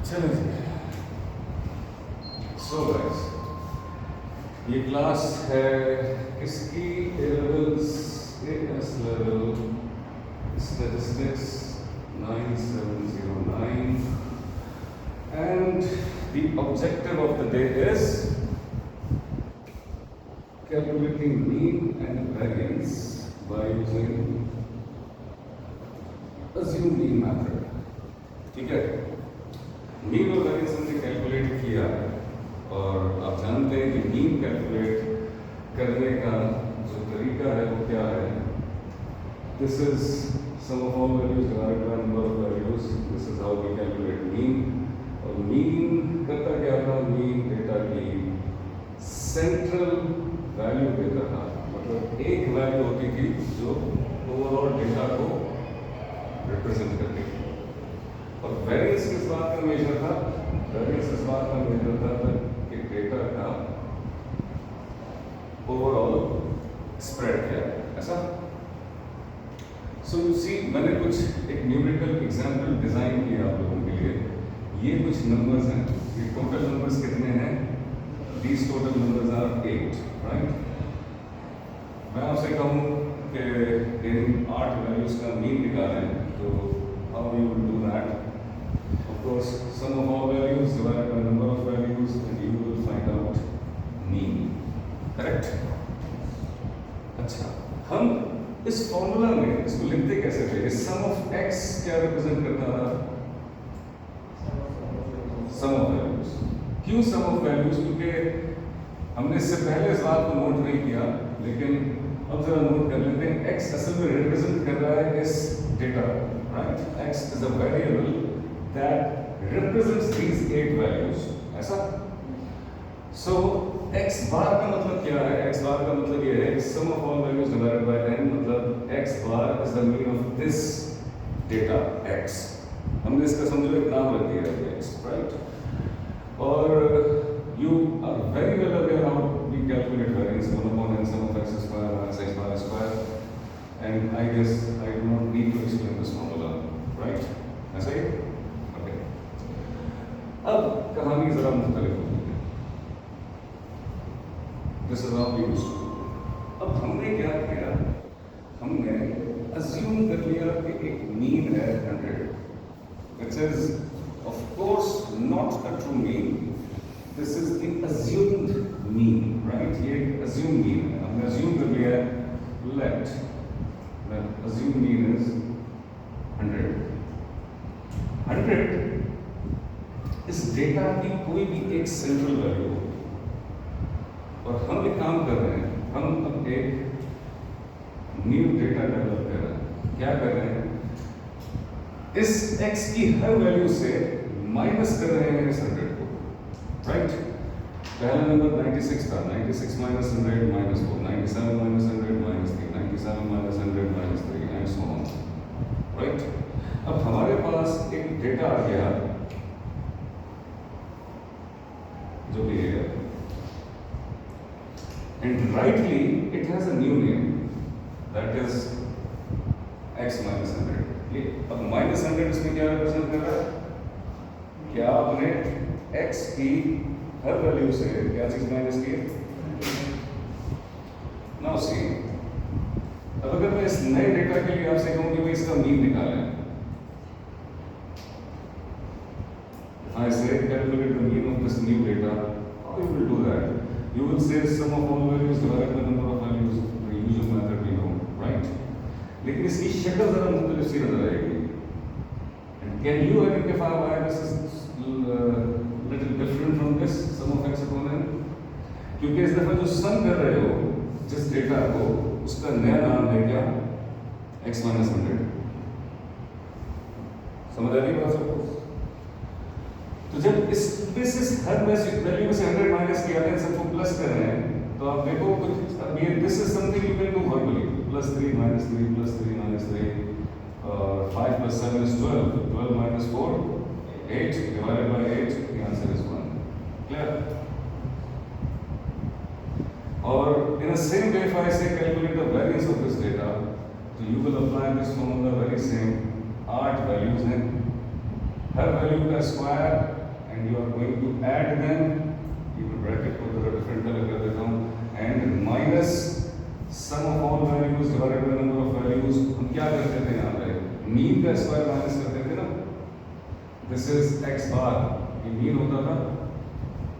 चलो जी। So guys, ये class है किसकी? A levels, as level statistics 9709, and the objective of the day is calculating mean and variance by using assumed mean method. ठीक है, mean और variance हमने calculate किया और आप जानते हैं कि मीन कैलकुलेट करने का जो तरीका है वो क्या है? This is sum of all values divided by number of values. This is how we calculate mean. और मीन करता क्या था? मीन डेटा की सेंट्रल वैल्यू देता था, मतलब एक वैल्यू होती थी जो ओवरऑल डेटा को रिप्रेजेंट करती थी। और वेरिएंस किस बात का मेजर था? वेरिएंस इस बात का मेजर था कि डेटा का ओवरऑल स्प्रेड क्या है, ऐसा। सो यू सी, मैंने कुछ एक न्यूमेरिकल एग्जांपल डिजाइन किया आप लोगों के लिए। ये कुछ नंबर्स हैं, ये टोटल नंबर्स कितने हैं? These total numbers are 8, right. मैं आपसे कहूँ कि इन 8 वैल्यूज का मीन निकालें, तो how you will do that? Of course, sum of all values divided by number of values, and you will find out mean. Correct? अच्छा, हम इस फॉर्मूला में इसको लिखते कैसे थे? सम ऑफ x क्या रिप्रेजेंट करता था? सम ऑफ वैल्यूज। क्यों सम ऑफ वैल्यूज? क्योंकि हमने इससे पहले इस बात को नोट नहीं किया, लेकिन अब जरा नोट कर लेते हैं। x असल में रिप्रेजेंट कर रहा है इस data, right? x is a variable that represents these 8 values, ऐसा। So x bar का मतलब क्या है? x bar का मतलब ये है sum of all values divided by n, मतलब x bar is the mean of this data x। हमने इसका समझो एक नाम रख दिया है x, right? और you are very well aware how we calculate variance, 1 upon n sum of x square minus x bar square, and I guess I do not need to explain this formula, right? ऐसा ही? अब कहानी जरा मुख्तलिफ होगी। This is how we used to. अब हमने क्या किया? हमने अज्यूम कर लिया कि एक मीन है 100, which is of course not a true mean. This is the assumed mean, right? ये assumed mean है। हमने assume कर लिया है let the assumed mean is 100। 100 इस डेटा की कोई भी एक सेंट्रल वैल्यू होगी। और हम एक काम कर रहे हैं, हम अब एक न्यू डेटा डेवलप कर रहे हैं। क्या कर रहे हैं? इस x की हर वैल्यू से माइनस कर रहे हैं इस 100 को, राइट? पहला नंबर 96 था, 96 minus 100 minus 4, 97 minus 100 minus 3, 97 minus 100 minus 3, and so on, right? अब हमारे पास एक डेटा आ गया जो भी है, and rightly it has a new name, that is x minus 100। ये अब minus 100 इसमें क्या रिप्रेजेंट कर रहा है? क्या आपने x की हर वैल्यू से क्या चीज माइनस की? नाउ सी, अब अगर मैं इस नए डेटा के लिए आपसे कहूं कि भाई इसका मीन निकालें, I say calculate the mean of this new data, how you will do that? You will say sum of all values divided by number of values, the usual method we know, right? लेकिन इसकी शक्ल जरा मुख्तलिफ सी नजर आएगी। And can you identify why this is little different from this sum of x upon n? क्योंकि इस दफा जो सम कर रहे हो जिस डेटा को, उसका नया नाम है क्या? x minus 100। समझ आ रही बात सबको? तो जब इस बेसिस हर वैल्यू से 100 माइनस किया है, सबको प्लस कर रहे हैं, तो आप देखो कुछ अब ये this is something you can do verbally. +3 minus 3 +3 minus 3 और 5 + 7 is 12, 12 minus 4 8 divided by 8, the answer is 1। Clear? और in the same way if I say calculate the variance of this data, so you will apply this formula very same। 8 values हैं, हर value का square and you are going to add them, ये bracket को थोड़ा different colour कर देता हूँ, and minus sum of all values divided by number of values. हम क्या करते थे यहाँ पे, मीन का स्क्वायर माइनस करते थे ना, दिस इज एक्स बार, ये मीन होता था,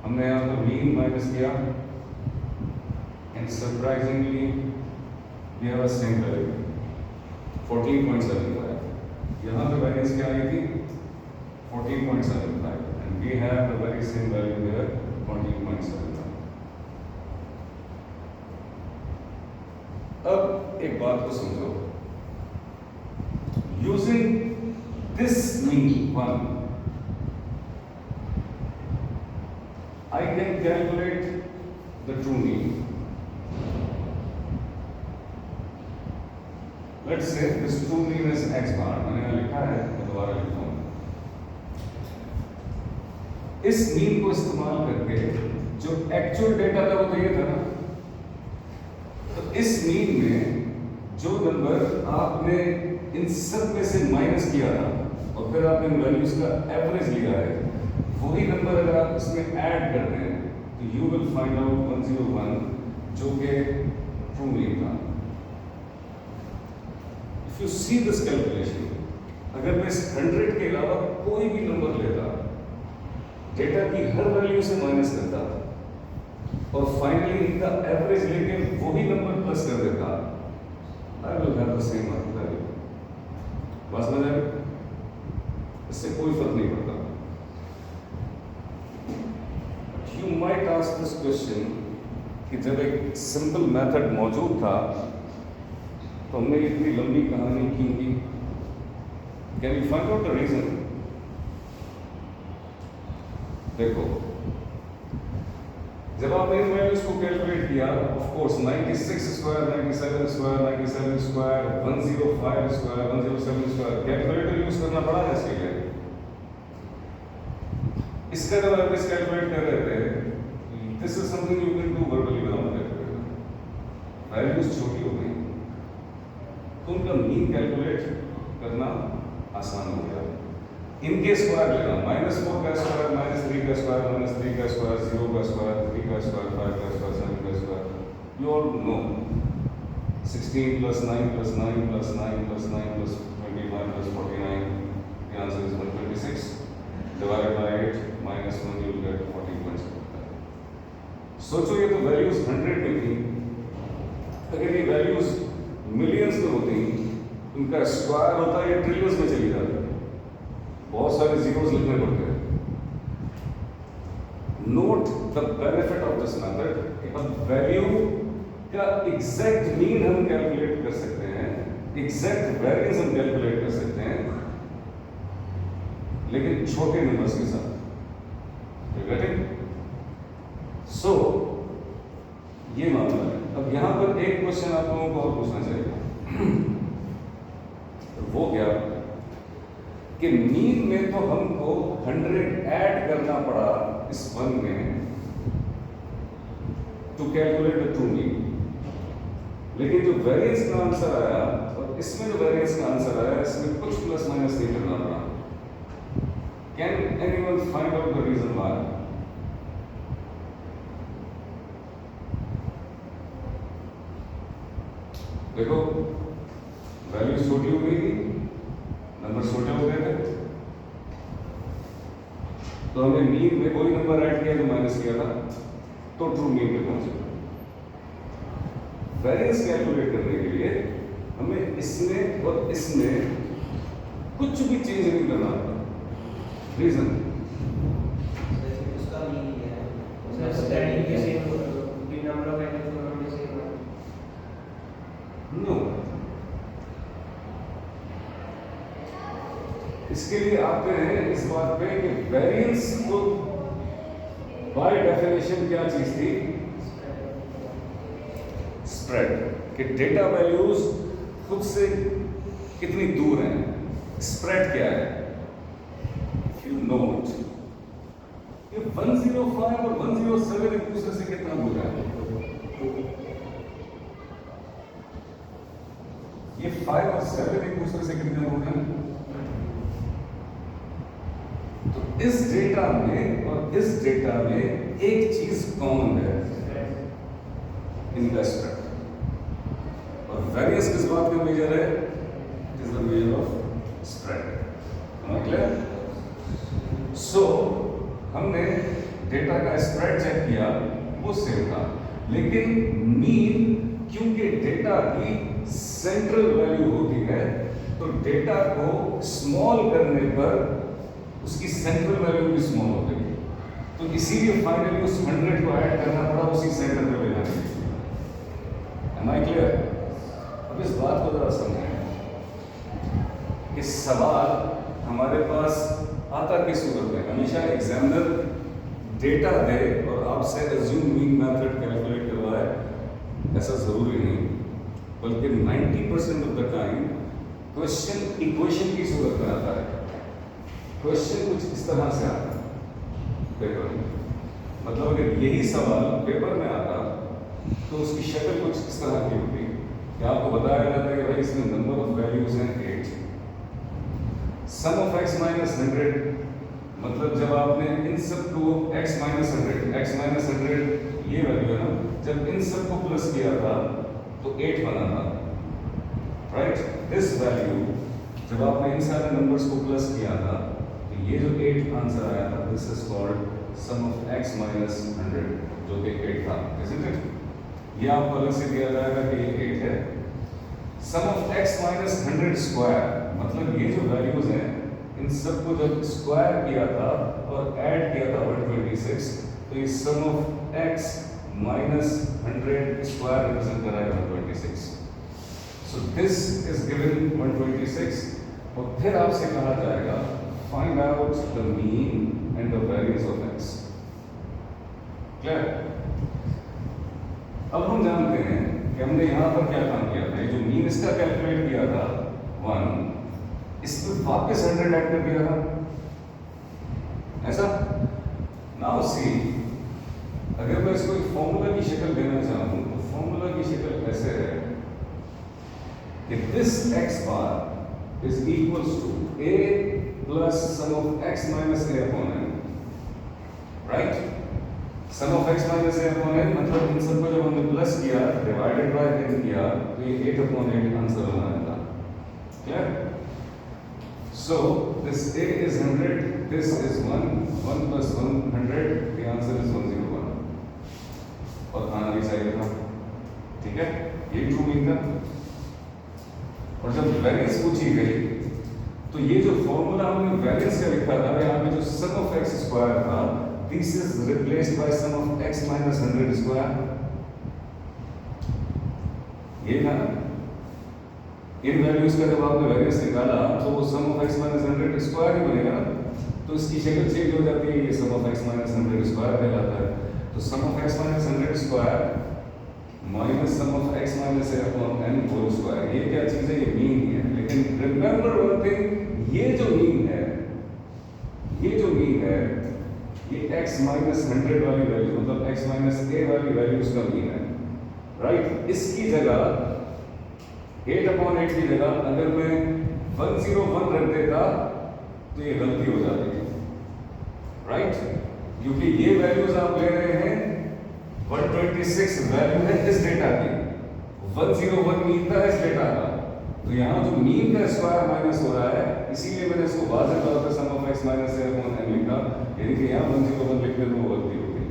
हमने यहाँ पर मीन माइनस किया and surprisingly we have a same value 14.75। यहाँ पे वैल्यूज क्या आई थी 14.75 and we have the very same value here 14.75। अब एक बात को समझो, using this mean one I can calculate the true mean. Let's say this true mean is x bar, मैंने यहाँ लिखा है, मैं दोबारा लिखता हूँ। इस मीन को इस्तेमाल करके जो एक्चुअल डेटा था वो तो ये था ना, तो इस मीन में जो नंबर आपने इन सब में से माइनस किया था और फिर आपने वैल्यूज का एवरेज लिया है, वही नंबर अगर आप इसमें ऐड कर दें तो यू विल फाइंड आउट 101 जो कि ट्रू मीन था। If you see this calculation, अगर मैं इस 100 के अलावा कोई भी नंबर लेता, डेटा की हर वैल्यू से माइनस करता और फाइनली इनका एवरेज लेके वही नंबर प्लस कर देता, I will have the same value. बस समझ आए, इससे कोई फर्क नहीं पड़ता। You might ask this question कि जब एक सिंपल मेथड मौजूद था तो हमने इतनी लंबी कहानी क्यों की? Can you find out the reason? देखो, जब आपने इन वैल्यूज को कैलकुलेट किया, of course 96 square, 97 square, 97 square, 105 square, 107 square, calculator use करना पड़ा है इसके लिए। इसका जब आप इस कैलकुलेट कर रहे थे, this is something you can do verbally without calculator. Values छोटी हो गई तो उनका मीन कैलकुलेट करना आसान हो गया। इनके स्क्वायर लेना, -4 का स्क्वायर, -3 का स्क्वायर, -3 का स्क्वायर, 0 का स्क्वायर, 3 का स्क्वायर, 5 का स्क्वायर, 7 का square, you all know 16 + 9 + 9 + 9 + 9 + 25 + 49, the answer is 126 divided by 8 -1, you will get 14.75। सोचो ये तो वैल्यूज 100 में थी, अगर ये वैल्यूज मिलियंस में होती, उनका स्क्वायर होता या ट्रिलियंस में चली जाती, बहुत सारे जीरोस लिखने पड़ते हैं। Note the benefit of this method, अब वैल्यू का एग्जैक्ट मीन हम कैलकुलेट कर सकते हैं, एग्जैक्ट वेरिएंस हम कैलकुलेट कर सकते हैं, लेकिन छोटे नंबर्स के साथ। सो ये मामला है। अब यहां पर एक क्वेश्चन आप लोगों को और पूछना चाहिए, वो क्या कि मीन में तो हमको 100 ऐड करना पड़ा इस वन में to calculate the true mean, लेकिन जो वेरिएंस का आंसर आया और इसमें जो वेरिएंस का आंसर आया, इसमें कुछ प्लस माइनस नहीं करना पड़ा। Can anyone find out the reason why? देखो, वैल्यू छोटी हो गई थी, नंबर छोटे हो गए थे, तो हमने मीन में कोई नंबर ऐड किया जो माइनस किया था, तो ट्रू मीन पे पहुंचे। वेरिएंस कैलकुलेट करने के लिए हमें इसमें और इसमें कुछ भी चेंज नहीं करना होता। रीजन उसका मीनिंग है, उसका स्टैंडिंग के सेम भी नंबर ऑफ एंगल्स दोनों के सेम है। नो, इसके लिए आते हैं इस बात पे कि वेरिएंस को बाय डेफिनेशन क्या चीज थी? स्प्रेड, कि डेटा वैल्यूज खुद से कितनी दूर हैं, स्प्रेड क्या है। You note, ये 105 और 107 एक दूसरे से कितना दूर है? ये 5 और 7 एक दूसरे से कितने दूर हैं? तो इस डेटा में और इस डेटा में एक चीज कॉमन है, इनका स्प्रेड। और वेरियंस किस बात का मेजर है? It is the measure of spread. Clear? So हमने डेटा का स्प्रेड चेक किया, वो सेम था, लेकिन मीन क्योंकि डेटा की सेंट्रल वैल्यू होती है, तो डेटा को स्मॉल करने पर उसकी सेंट्रल वैल्यू भी स्मॉल हो गई, तो इसीलिए फाइनली उस 100 को ऐड करना पड़ा उसी सेंटर पे ले जाने के लिए। Am I clear? अब इस बात को जरा समझें कि सवाल हमारे पास आता किस सूरत में? हमेशा एग्जामिनर डेटा दे और आपसे एज्यूम मीन मेथड कैलकुलेट करवाए, ऐसा जरूरी नहीं, बल्कि 90% of the time question equation की सूरत में आता है। क्वेश्चन कुछ इस तरह से आता है पेपर में, मतलब अगर यही सवाल पेपर में आता तो उसकी शक्ल कुछ इस तरह की होती कि आपको बताया जाता है कि भाई इसमें नंबर ऑफ वैल्यूज हैं 8, सम ऑफ x माइनस 100, मतलब जब आपने इन सब को x माइनस 100 ये वैल्यू है ना, जब इन सब को प्लस किया था तो 8 बना था, राइट? दिस वैल्यू जब आपने इन सारे नंबर्स को प्लस किया था तो ये जो 8 आंसर आया था, this is called sum of x minus 100, जो कि 8 था, इजंट इट? ये आपको अलग से दिया जाएगा कि ये 8 है। Sum of x minus 100 square, मतलब ये जो वैल्यूज हैं इन सबको जब स्क्वायर किया था और ऐड किया था 126, तो ये sum of x minus 100 square represent कर रहा है 126। सो दिस इज गिवन 126, और फिर आपसे कहा जाएगा find out the mean and the variance of x। Clear? अब हम जानते हैं कि हमने यहां पर क्या काम किया था, जो मीन इसका कैलकुलेट किया था 1, इस पर वापस 100 ऐड कर दिया था, ऐसा? नाउ सी, अगर मैं इसको एक फॉर्मूला की शक्ल देना चाहूं तो फॉर्मूला की शक्ल ऐसे है कि this x bar is equals to a plus sum of x minus a upon n, right? Sum of x minus a upon n, मतलब इन सबको जब हमने प्लस किया डिवाइडेड बाय n किया तो ये 8 अपॉन 8 आंसर बना था। Clear? So this a is 100, this is 1 plus 1 100, the answer is 101, और आना भी चाहिए था, ठीक है? ये ट्रू मीन था। और जब वेरियंस पूछी गई तो ये जो फॉर्मूला हमने वेरियंस का लिखा था, यहाँ पे जो सम ऑफ x स्क्वायर था, this is replaced by sum of x minus 100 square, ये था ना? इन वैल्यूज का जब आपने वेरियंस निकाला तो वो सम ऑफ x माइनस 100 स्क्वायर ही बनेगा ना, तो इसकी शक्ल चेंज हो जाती है, ये sum of x minus 100 square कहलाता है। तो sum of x minus 100 square minus sum of x minus a upon n whole square, ये क्या चीज है? ये मीन ही है। लेकिन रिमेंबर वन थिंग, ये जो मीन है, ये जो मीन है, ये x माइनस 100 वाली वैल्यू, मतलब x माइनस a वाली वैल्यू उसका मीन है, राइट? इसकी जगह 8 अपॉन 8 की जगह अगर मैं 101 रख देता तो ये गलती हो जाती है, राइट? क्योंकि ये वैल्यूज आप ले रहे हैं 126 वैल्यू है इस डेटा की, 101 मीन था इस डेटा का, तो यहाँ जो मीन का स्क्वायर माइनस हो रहा है, इसीलिए मैंने इसको वाज़ेह तौर पर sum of x minus a upon n लिखा, यानी कि यहाँ 101 लिख कर वो गलती हो गई।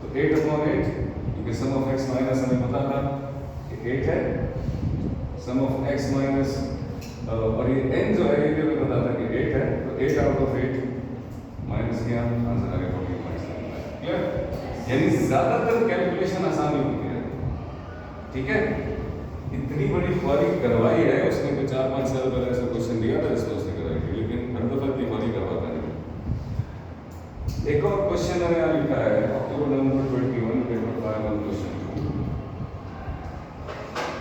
तो 8 अपॉन 8, क्योंकि सम ऑफ x माइनस हमें पता था कि 8 है, सम ऑफ x माइनस और ये n जो है ये भी हमें पता था कि 8 है, तो 8 आउट ऑफ 8 माइनस किया, आंसर आ गया 40.7। क्लियर? यानी ज्यादातर कैलकुलेशन आसानी होती है, ठीक है? इतनी बड़ी ख्वारी करवाई है उसने, कोई 4-5 साल पहले ऐसा क्वेश्चन दिया था इसको उसने कराई थी, लेकिन हर दफा इतनी ख्वारी करवाता नहीं। एक और क्वेश्चन मैंने यहाँ लिखा है, अक्टूबर नवंबर 21 पेपर 5 1 क्वेश्चन 2,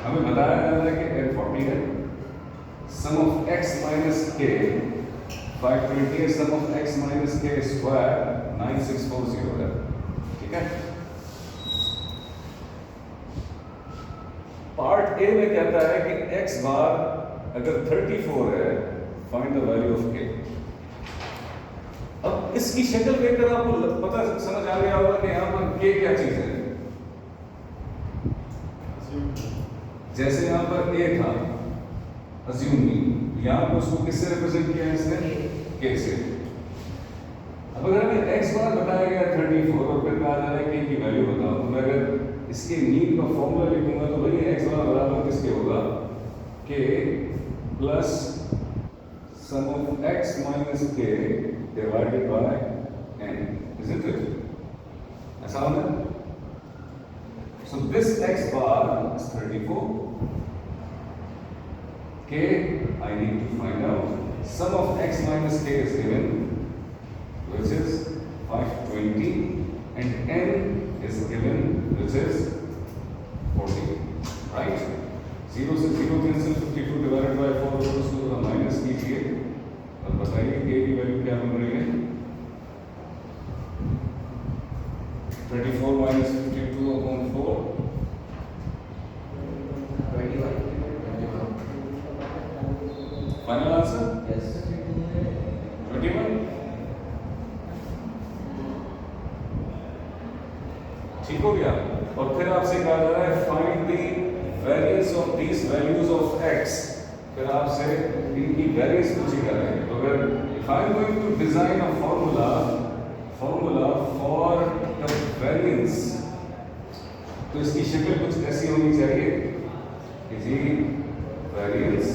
हमें बताया जा रहा है कि n40 है, sum of x minus k 520 है, sum of x minus k square 9640 है, ठीक है? पार्ट ए में कहता है कि x बार अगर 34 है, find the value of k। अब इसकी शक्ल देखकर आपको पता समझ आ गया होगा कि यहाँ पर के क्या चीज है। जैसे यहाँ पर ए था, अज्यूम मी, यहाँ पर उसको किससे रिप्रेजेंट किया है इसने, के से। अब अगर हमें एक्स बार बताया गया 34 और फिर कहा जा रहा है कि की वैल्यू बताओ, तो मैं अगर इसके मीन का फॉर्मूला लिखूंगा तो वही एक्स बार बराबर किसके होगा, K plus sum of X minus K divided by N, isn't it? ऐसा होना है। So this x bar is 34. K I need to find out. Sum of x minus k is given, which is 520, and n is given, which is 40. Right? 0 से 0 cancel, 52 divided by 4 और उसको minus कीजिए और बताइए k की value क्या बन रही है। 34 minus 52 upon 4, 21. final answer Yes. 21। ठीक हो गया। और फिर आपसे कहा जा रहा है find the variance of these values of x, फिर आपसे इनकी वेरिएंस पूछी जा रही है। तो अगर if I am going to design a formula for the variance, तो इसकी शक्ल कुछ ऐसी होनी चाहिए कि जी variance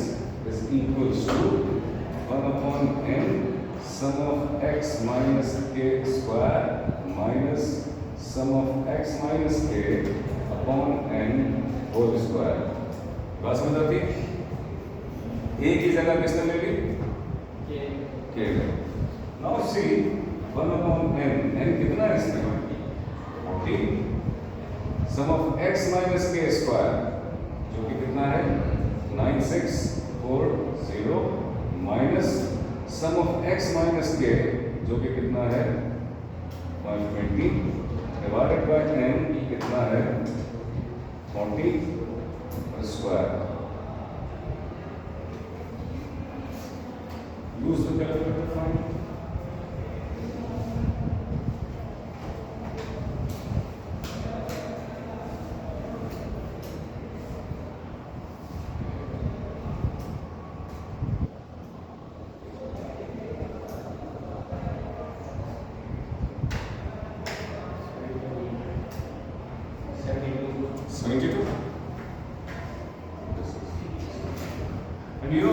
is equals to 1 upon n sum of x minus k square minus sum of x minus k upon n whole square. बात समझ आती है? a की जगह किसने ले ली, k। Now C 1 upon n, n कितना है इसमें, 40। Sum of x minus k square जो कि कितना है 9640 minus sum of x minus k जो कि कितना है 120 डिवाइडेड बाय n कितना है 40 square. Use the calculator find.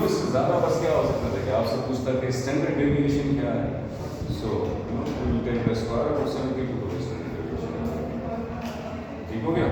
इससे ज़्यादा बस क्या हो सकता था कि आपसे पूछता कि स्टैंडर्ड डेविएशन क्या है, so will take the square और 72 को स्टैंडर्ड डेविएशन। ठीक हो गया।